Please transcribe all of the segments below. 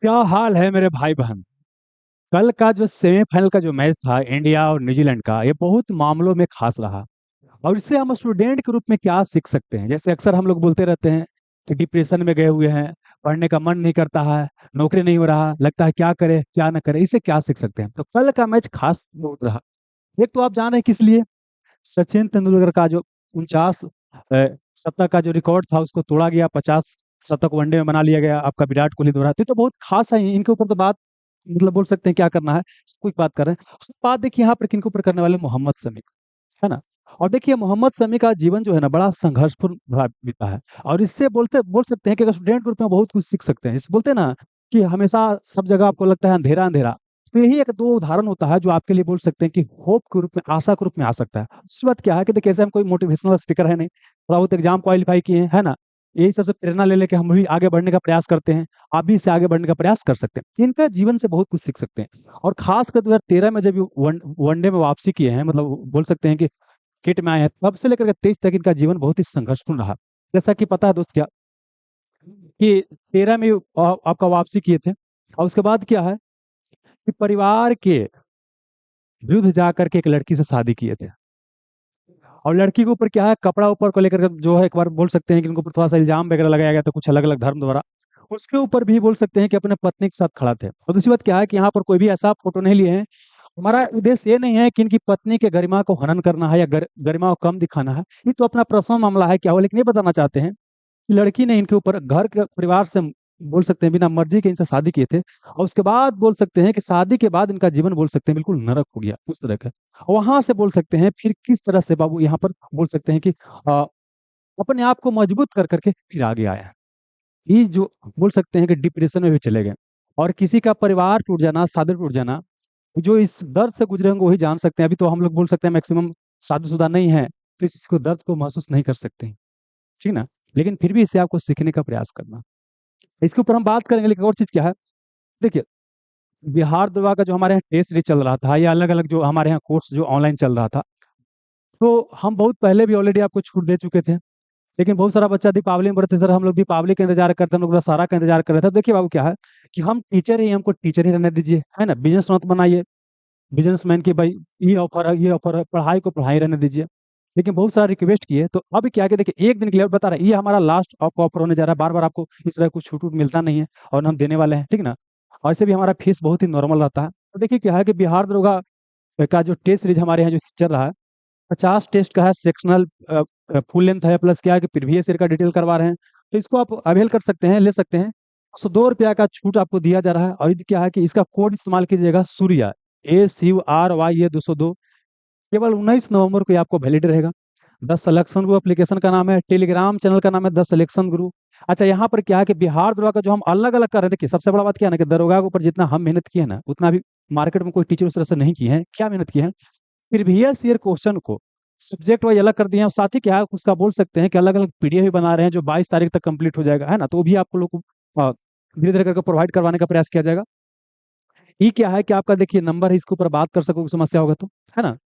क्या हाल है मेरे भाई बहन। कल का जो सेमीफाइनल का जो मैच था इंडिया और न्यूजीलैंड का, ये बहुत मामलों में खास रहा। और इससे हम स्टूडेंट के रूप में क्या सीख सकते हैं? जैसे अक्सर हम लोग बोलते रहते हैं कि डिप्रेशन में गए हुए हैं, पढ़ने का मन नहीं करता है, नौकरी नहीं हो रहा, लगता है क्या करे क्या ना करे। इससे क्या सीख सकते हैं? तो कल का मैच खास बहुत रहा। एक तो आप जान रहे हैं किस लिए? सचिन तेंदुलकर का जो 49 शतक का जो रिकॉर्ड था उसको तोड़ा गया। 50 शतक वनडे में बना लिया गया आपका विराट कोहली द्वारा। तो बहुत खास है। इनके ऊपर तो बात मतलब बोल सकते हैं क्या करना है, कोई बात कर रहे हैं। हम बात देखिए यहाँ पर किनको ऊपर करने वाले, मोहम्मद शमी, है ना। और देखिए मोहम्मद शमी का जीवन जो है ना बड़ा संघर्षपूर्ण रहा बीता है। और इससे बोल सकते हैं कि अगर स्टूडेंट के रूप में बहुत कुछ सीख सकते हैं। इसे बोलते हैं ना कि हमेशा सब जगह आपको लगता है अंधेरा अंधेरा, तो यही एक दो उदाहरण होता है जो आपके लिए बोल सकते हैं कि होप के रूप में, आशा के रूप में आ सकता है। दूसरी बात क्या है कि देखिए ऐसे हम कोई मोटिवेशनल स्पीकर है नहीं, थोड़ा बहुत एग्जाम क्वालिफाई किए हैं, है ना। यही सबसे प्रेरणा ले लेके हम भी आगे बढ़ने का प्रयास करते हैं। आप भी इससे आगे बढ़ने का प्रयास कर सकते हैं। इनका जीवन से बहुत कुछ सीख सकते हैं। और खासकर 2013 में जब ये वनडे में वापसी किए हैं, मतलब बोल सकते हैं कि किट में आए हैं, तब से लेकर के 23 तक इनका जीवन बहुत ही संघर्षपूर्ण रहा। जैसा कि पता है दोस्त क्या, कि 13 में आपका वापसी किए थे, और उसके बाद क्या है कि परिवार के विरुद्ध जाकर के एक लड़की से शादी किए थे। और लड़की के ऊपर क्या है, कपड़ा ऊपर को लेकर के जो है एक बार बोल सकते हैं कि उनके ऊपर थोड़ा सा इल्जाम वगैरह लगाया गया था कुछ अलग अलग धर्म द्वारा। उसके ऊपर भी बोल सकते हैं कि अपने पत्नी के साथ खड़ा थे। और दूसरी बात क्या है कि यहाँ पर कोई भी ऐसा फोटो नहीं लिए हैं। हमारा उद्देश्य ये नहीं है कि इनकी पत्नी के गरिमा को हनन करना है या गरिमा को कम दिखाना है। ये तो अपना पर्सनल मामला है क्या हो, लेकिन ये बताना चाहते हैं कि लड़की ने इनके ऊपर घर के परिवार से बोल सकते हैं बिना मर्जी के इनसे शादी किए थे। और उसके बाद बोल सकते हैं कि शादी के बाद इनका जीवन बोल सकते हैं बिल्कुल नरक हो गया उस तरह का। वहां से बोल सकते हैं फिर किस तरह से बाबू यहाँ पर बोल सकते हैं कि अपने आप को मजबूत कर करके फिर आगे आया। ये जो बोल सकते हैं कि डिप्रेशन में भी चले गए। और किसी का परिवार टूट जाना, शादी टूट जाना, जो इस दर्द से गुजरे होंगे वही जान सकते हैं। अभी तो हम लोग बोल सकते हैं मैक्सिमम शादीशुदा नहीं है, तो इसको दर्द को महसूस नहीं कर सकते, ठीक ना। लेकिन फिर भी इसे आपको सीखने का प्रयास करना। इसके ऊपर हम बात करेंगे, लेकिन और चीज क्या है, देखिए बिहार दवा का जो हमारे यहाँ टेस्ट सीरीज चल रहा था, या अलग अलग जो हमारे यहाँ कोर्स जो ऑनलाइन चल रहा था, तो हम बहुत पहले भी ऑलरेडी आपको छूट दे चुके थे। लेकिन बहुत सारा बच्चा दीपावली में बोलते सर हम लोग दीपावली का इंतजार करते हैं, हम लोग दशहरा का इंतजार कर रहे थे। तो देखिए बाबू क्या है कि हम टीचर ही, हमको टीचर ही रहने दीजिए, है ना। बिजनेस मत बनाइए बिजनेसमैन की, भाई ये ऑफर है, पढ़ाई को पढ़ाई रहने दीजिए। लेकिन बहुत सारा रिक्वेस्ट किए, तो अब क्या है कि देखिए एक दिन के लिए बता रहा है, ये हमारा लास्ट ऑफर होने जा रहा है। बार बार आपको इस तरह कुछ छूट वूट मिलता नहीं है, और हम देने वाले हैं, ठीक ना। और ऐसे भी हमारा फीस बहुत ही नॉर्मल रहता है। तो देखिए क्या है कि बिहार दरोगा का जो टेस्ट सीरीज हमारे यहाँ जो चल रहा है, 50 टेस्ट का है, सेक्शनल फुल लेंथ है, प्लस क्या है कि प्रीवियस ईयर का डिटेल करवा रहे हैं। तो इसको आप अवेल कर सकते हैं, ले सकते हैं। 102 रुपया का छूट आपको दिया जा रहा है। और ये क्या है कि इसका कोड इस्तेमाल कीजिएगा, सूर्या, ACURY, ये 202। केवल 19 नवंबर को ये आपको वैलिड रहेगा। 10 सिलेक्शन गुरु एप्लीकेशन का नाम है, टेलीग्राम चैनल का नाम है 10 सिलेक्शन गुरु। अच्छा, यहाँ पर क्या है कि बिहार दरोगा का जो हम अलग अलग कर रहे हैं, देखिए सबसे बड़ा बात क्या है ना कि दरोगा के ऊपर जितना हम मेहनत किए ना, उतना भी मार्केट में कोई टीचर उस तरह से नहीं किए हैं। क्या मेहनत की है, प्रीवियस ईयर क्वेश्चन को सब्जेक्ट वाइज अलग कर दिए हैं। और साथ ही क्या है उसका बोल सकते हैं कि अलग अलग पीडीएफ भी बना रहे हैं, जो 22 तारीख तक कंप्लीट हो जाएगा, है ना। तो वो भी आपको लोग को धीरे धीरे करके प्रोवाइड करवाने का प्रयास किया जाएगा। ये क्या है कि आपका देखिए नंबर है, इसके ऊपर बात कर सकोगे समस्या होगा तो, है ना।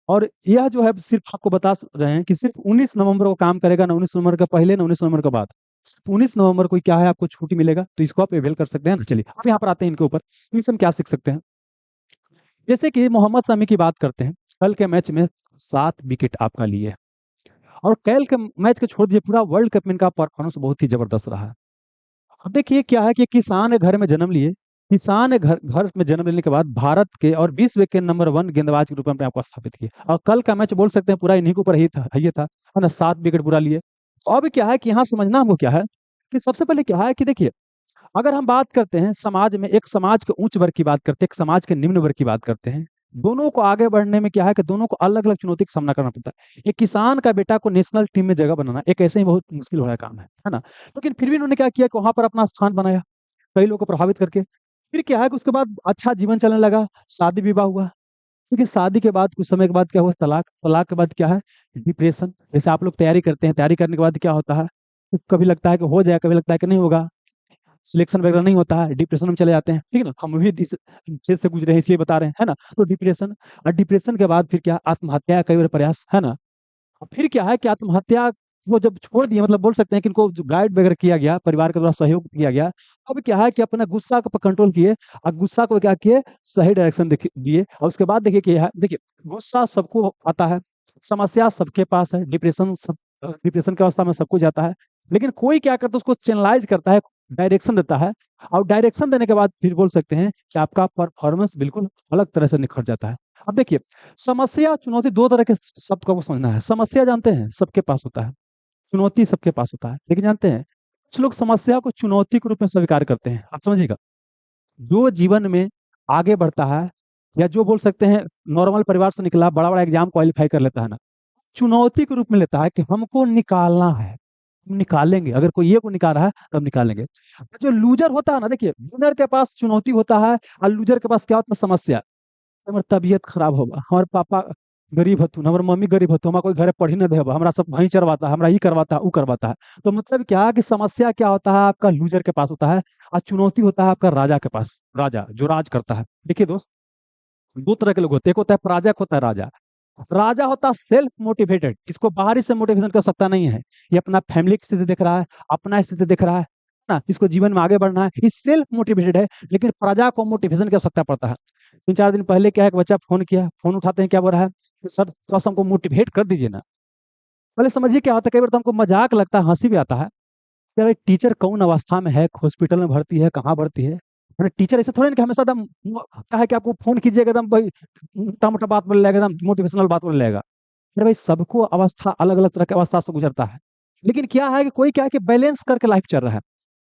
और यह जो है सिर्फ आपको बता रहे हैं कि सिर्फ 19 नवंबर को काम करेगा, ना 19 नवंबर का पहले ना 19 नवंबर के बाद। सिर्फ 19 नवंबर को क्या है आपको छुट्टी मिलेगा, तो इसको आप अवेल कर सकते हैं ना। चलिए अब यहाँ पर आते हैं इनके ऊपर, इनसे हम क्या सीख सकते हैं। जैसे कि मोहम्मद शमी की बात करते हैं, कल के मैच में 7 विकेट आपका लिए। और कल के मैच को छोड़ दीजिए, पूरा वर्ल्ड कप में इनका परफॉर्मेंस बहुत ही जबरदस्त रहा है। अब देखिए क्या है कि किसान ने घर में जन्म लिए, किसान ने घर घर में जन्म लेने के बाद भारत के और विश्व के नंबर 1 गेंदबाज के रूप में अपने आपको स्थापित किया। और कल का मैच बोल सकते हैं पूरा इन्हीं के ऊपर ही था, ये था, है ना। 7 विकेट पूरा लिए। तो अब क्या है कि यहाँ समझना हमको क्या है कि सबसे पहले क्या है कि देखिए, अगर हम बात करते हैं समाज में, एक समाज के उच्च वर्ग की बात करते हैं, एक समाज के निम्न वर्ग की बात करते हैं, दोनों को आगे बढ़ने में क्या है कि दोनों को अलग अलग चुनौती का सामना करना पड़ता है। एक किसान का बेटा को नेशनल टीम में जगह बनाना एक ऐसे ही बहुत मुश्किल वाला काम है ना। लेकिन फिर भी उन्होंने क्या किया कि वहां पर अपना स्थान बनाया, कई लोगों को प्रभावित करके। फिर क्या है कि उसके बाद अच्छा जीवन चलने लगा, शादी विवाह हुआ। लेकिन शादी के बाद कुछ समय के बाद क्या हुआ, तलाक। तलाक के बाद क्या है, डिप्रेशन। जैसे आप लोग तैयारी करते हैं, तैयारी करने के बाद क्या होता है, कभी लगता है कि हो जाए, कभी लगता है कि नहीं होगा, सिलेक्शन वगैरह नहीं होता है, डिप्रेशन में चले जाते हैं, ठीक है ना। हम भी इस चीज से गुजरे हैं इसलिए बता रहे हैं, है ना। तो डिप्रेशन, और डिप्रेशन के बाद फिर क्या, आत्महत्या का कई बार प्रयास, है ना। और फिर क्या है कि आत्महत्या वो जब छोड़ दिए, मतलब बोल सकते हैं कि इनको जो गाइड वगैरह किया गया, परिवार के द्वारा सहयोग किया गया, अब क्या है कि अपना गुस्सा को कंट्रोल किए और गुस्सा को क्या किए, सही डायरेक्शन दिए। और उसके बाद देखिए क्या है, देखिए गुस्सा सबको आता है, समस्या सबके पास है, डिप्रेशन की अवस्था में सबको जाता है, लेकिन कोई क्या करता है उसको चैनलाइज करता है, डायरेक्शन देता है। और डायरेक्शन देने के बाद फिर बोल सकते हैं कि आपका परफॉर्मेंस बिल्कुल अलग तरह से निखर जाता है। अब देखिए, समस्या चुनौती दो तरह के शब्द को समझना है। समस्या जानते हैं सबके पास होता है, चुनौती सबके पास होता है, लेकिन जानते हैं कुछ लोग समस्या को चुनौती के रूप में स्वीकार करते हैं। आप समझिएगा, जो जीवन में आगे बढ़ता है, या जो बोल सकते हैं नॉर्मल परिवार से निकला, बड़ा बड़ा एग्जाम क्वालिफाई कर लेता है ना, चुनौती के रूप में लेता है कि हमको निकालना है, हम निकालेंगे, अगर कोई ये को निकाल रहा है तो हम निकालेंगे। जो लूजर होता है ना, देखिए विनर के पास चुनौती होता है और लूजर के पास क्या होता है, समस्या। हमार तबीयत खराब होगा, हमारे पापा गरीब हतुन, हमारे मम्मी गरीब हतु, हमारा कोई घरे पढ़ी न देबा, हमरा सब वहीं चरवाता है, हमरा ई करवाता है, ऊ करवाता है। तो मतलब क्या है कि समस्या क्या होता है, आपका लूजर के पास होता है, और चुनौती होता है आपका राजा के पास, राजा जो राज करता है। देखिए दोस्त, दो तरह के लोग होते हैं, एक होता है प्राजक, होता है राजा। राजा होता है सेल्फ मोटिवेटेड, इसको बाहरी से मोटिवेशन की आवश्यकता नहीं है, ये अपना फैमिली की स्थिति देख रहा है, अपना स्थिति देख रहा है ना, इसको जीवन में आगे बढ़ना है, ये सेल्फ मोटिवेटेड है। लेकिन प्रजा को मोटिवेशन की आवश्यकता पड़ता है। 3-4 दिन पहले क्या है कि बच्चा फोन किया, फोन उठाते हैं क्या बोल रहा है कि सर थोड़ा सा हमको मोटिवेट कर दीजिए ना। पहले समझिए क्या होता है, कई बार तो हमको मजाक लगता है, हंसी भी आता है, यार टीचर कौन अवस्था में है, हॉस्पिटल में भर्ती है, कहाँ भर्ती है। अरे टीचर ऐसे थोड़ी ना कि हमेशा एकदम क्या है कि आपको फोन कीजिएगा एकदम भाई मोटा मोटा बात बोल लेगा, एकदम मोटिवेशनल बात बोल लेगा। अरे भाई सबको अवस्था अलग अलग तरह की अवस्था से गुजरता है, लेकिन क्या है कि कोई क्या है कि बैलेंस करके लाइफ चल रहा है।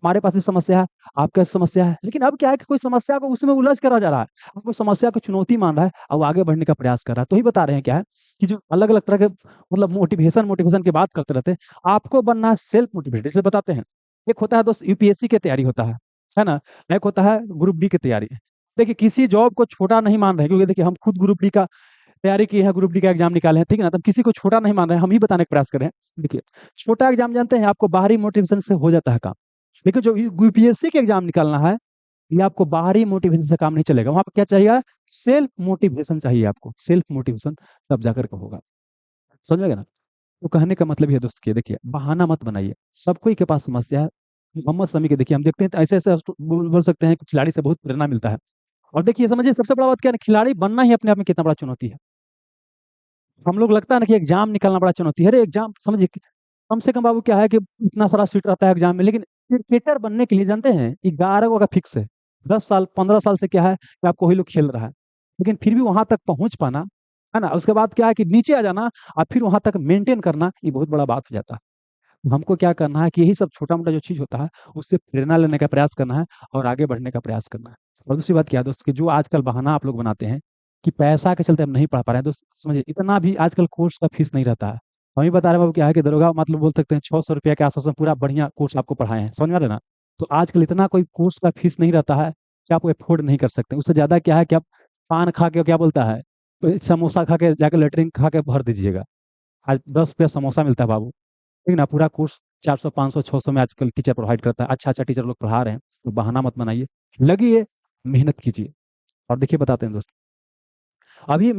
हमारे पास भी समस्या है, आपके पास समस्या है, लेकिन अब क्या है कि कोई समस्या को उसमें उलझ कर रह जा रहा है, अब कोई समस्या को चुनौती मान रहा है और वो आगे बढ़ने का प्रयास कर रहा है। तो ही बता रहे हैं क्या है कि जो अलग अलग तरह के मतलब मोटिवेशन मोटिवेशन की बात करते रहते हैं, आपको बनना है सेल्फ मोटिवेटेड, इसे बताते हैं। एक होता है दोस्त यूपीएससी की तैयारी होता है ना, एक होता है ग्रुप डी की तैयारी। देखिए किसी जॉब को छोटा नहीं मान रहे, क्योंकि देखिए हम खुद ग्रुप डी का तैयारी की है, ग्रुप डी का एग्जाम निकाले हैं, ठीक है ना, तो हम किसी को छोटा नहीं मान रहे हैं, हम ही बताने का प्रयास कर रहे हैं। देखिए छोटा एग्जाम जानते हैं, आपको बाहरी मोटिवेशन से हो जाता है काम, लेकिन जो यूपीएससी के एग्जाम निकालना है, ये आपको बाहरी मोटिवेशन से काम नहीं चलेगा। वहां पर क्या चाहिए, सेल्फ मोटिवेशन चाहिए आपको, सेल्फ मोटिवेशन तब जाकर के होगा। समझ गए ना। तो कहने का मतलब ये है दोस्त कि देखिए बहाना मत बनाइए, सब कोई के पास समस्या है। मोहम्मद शमी के देखिए हम देखते हैं तो ऐसे ऐसे बोल सकते हैं कि खिलाड़ी से बहुत प्रेरणा मिलता है। और देखिए समझिए सबसे बड़ा बात क्या है, खिलाड़ी बनना ही अपने आप में कितना बड़ा चुनौती है। हम लोग लगता है ना कि एग्जाम निकालना बड़ा चुनौती है, अरे एग्जाम समझिए कम से कम बाबू क्या है कि इतना सारा सीट रहता है एग्जाम में, लेकिन क्रिकेटर बनने के लिए जानते हैं 11 का फिक्स है। 10 साल 15 साल से क्या है कि आपको वही लोग खेल रहा है, लेकिन फिर भी वहां तक पहुंच पाना, है ना, उसके बाद क्या है कि नीचे आ जाना और फिर वहां तक मेंटेन करना, ये बहुत बड़ा बात हो जाता है। हमको क्या करना है कि यही सब छोटा मोटा जो चीज होता है उससे प्रेरणा लेने का प्रयास करना है और आगे बढ़ने का प्रयास करना है। और दूसरी बात क्या है दोस्त कि जो आजकल बहाना आप लोग बनाते हैं कि पैसा के चलते हम नहीं पढ़ पा रहे हैं, दोस्त समझिए इतना भी आजकल कोर्स का फीस नहीं रहता है। हम ही बता रहे हैं बाबू क्या है कि दरोगा मतलब बोल सकते हैं 600 रुपया के आसपास में पूरा बढ़िया कोर्स आपको पढ़ाए हैं, समझ में आ रहा है ना। तो आजकल इतना कोई कोर्स का फीस नहीं रहता है कि आप अफोर्ड नहीं कर सकते। उससे ज्यादा क्या है कि आप पान खा के क्या बोलता है, तो समोसा खा के जाकर लेटरिन खा के भर दीजिएगा। आज 10 रुपया समोसा मिलता है बाबू, ठीक ना। पूरा कोर्स 400 500 600 में आजकल टीचर प्रोवाइड करता है, अच्छा अच्छा टीचर लोग पढ़ा रहे हैं। तो बहाना मत बनाइए, लगिए, मेहनत कीजिए। और देखिए बताते हैं दोस्त, अभी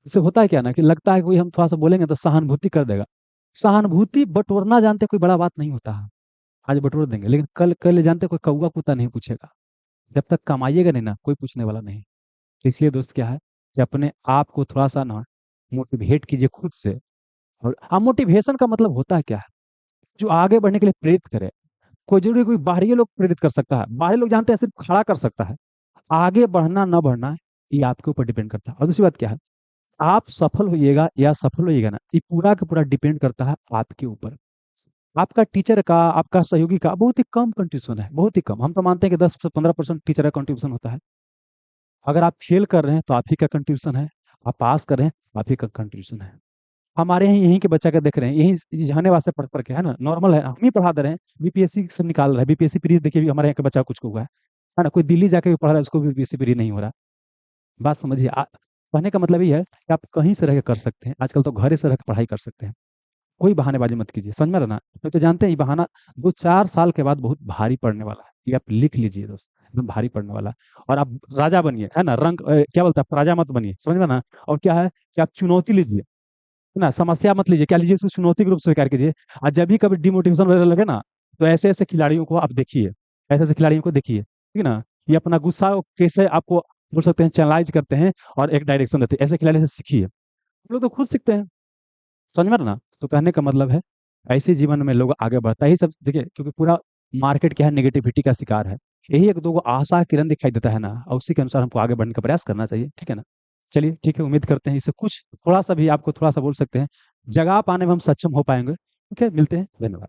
से होता है क्या ना कि लगता है कोई हम थोड़ा सा बोलेंगे तो सहानुभूति कर देगा। सहानुभूति बटोरना जानते कोई बड़ा बात नहीं होता है। आज बटोर देंगे, लेकिन कल कल जानते कोई कौवा कुत्ता नहीं पूछेगा। जब तक कमाइएगा नहीं ना, कोई पूछने वाला नहीं। तो इसलिए दोस्त क्या है कि अपने आप को थोड़ा सा ना मोटिवेट कीजिए खुद से। और मोटिवेशन का मतलब होता है क्या है, जो आगे बढ़ने के लिए प्रेरित करे। कोई जरूरी कोई बाहरी लोग प्रेरित कर सकता है, बाहरी लोग जानते हैं सिर्फ खड़ा कर सकता है। आगे बढ़ना ना बढ़ना ये आपके ऊपर डिपेंड करता है। और दूसरी बात क्या है, आप सफल होइएगा या सफल होइएगा ना, ये पूरा का पूरा डिपेंड करता है आपके ऊपर। आपका टीचर का, आपका सहयोगी का बहुत ही कम कंट्रीब्यूशन है, बहुत ही कम। हम तो मानते हैं कि 10 से 15% टीचर का कंट्रीब्यूशन होता है। अगर आप फेल कर रहे हैं तो आप ही का कंट्रीब्यूशन है, आप पास कर रहे हैं तो आप ही का कंट्रीब्यूशन है। हमारे यहाँ यहीं के बच्चा का देख रहे हैं, यही जाने वास्ते पढ़ पढ़ के, है ना, नॉर्मल है, हम ही पढ़ा दे रहे हैं। बीपीएससी सब निकाल रहा है, बीपीएससी प्री देखिए भी हमारे यहाँ के बच्चा कुछ को हुआ है ना। कोई दिल्ली जाके भी पढ़ रहा है, उसको भी बीपीएससी प्री नहीं हो रहा। बात समझिए, कहने का मतलब ये है कि आप कहीं से रह के कर सकते हैं, आजकल तो घर से रह के पढ़ाई कर सकते हैं। कोई बहानेबाजी मत कीजिए, समझ में रहा ना। तो जानते हैं ये बहाना 2-4 साल के बाद बहुत भारी पड़ने वाला है, ये आप लिख लीजिए दोस्त, एकदम भारी पड़ने वाला है। और आप राजा बनिए, है ना, रंग क्या बोलता है, राजा मत बनिए, समझ में ना। और क्या है कि आप चुनौती लीजिए, है ना, समस्या मत लीजिए, क्या लीजिए, उसको चुनौती के रूप से स्वीकार कीजिए। और जब भी कभी डिमोटिवेशन वगैरह लगे ना, तो ऐसे ऐसे खिलाड़ियों को आप देखिए, ऐसे ऐसे खिलाड़ियों को देखिए, ठीक है ना, ये अपना गुस्सा को कैसे आपको बोल सकते हैं चैनलाइज करते हैं और एक डायरेक्शन देते हैं, ऐसे खिलाड़ी से सीखिए। हम लोग तो खुद सीखते हैं, समझ में आ रहा ना। तो कहने का मतलब है, ऐसे जीवन में लोग आगे बढ़ता ही सब देखिए, क्योंकि पूरा मार्केट क्या है, नेगेटिविटी का शिकार है। यही एक दो को आशा का किरण दिखाई देता है ना, और उसी के अनुसार हमको आगे बढ़ने का प्रयास करना चाहिए, ठीक है ना। चलिए ठीक है, उम्मीद करते हैं इससे कुछ थोड़ा सा भी आपको थोड़ा सा बोल सकते हैं, जगह पाने में हम सक्षम हो पाएंगे। ओके, मिलते हैं, धन्यवाद।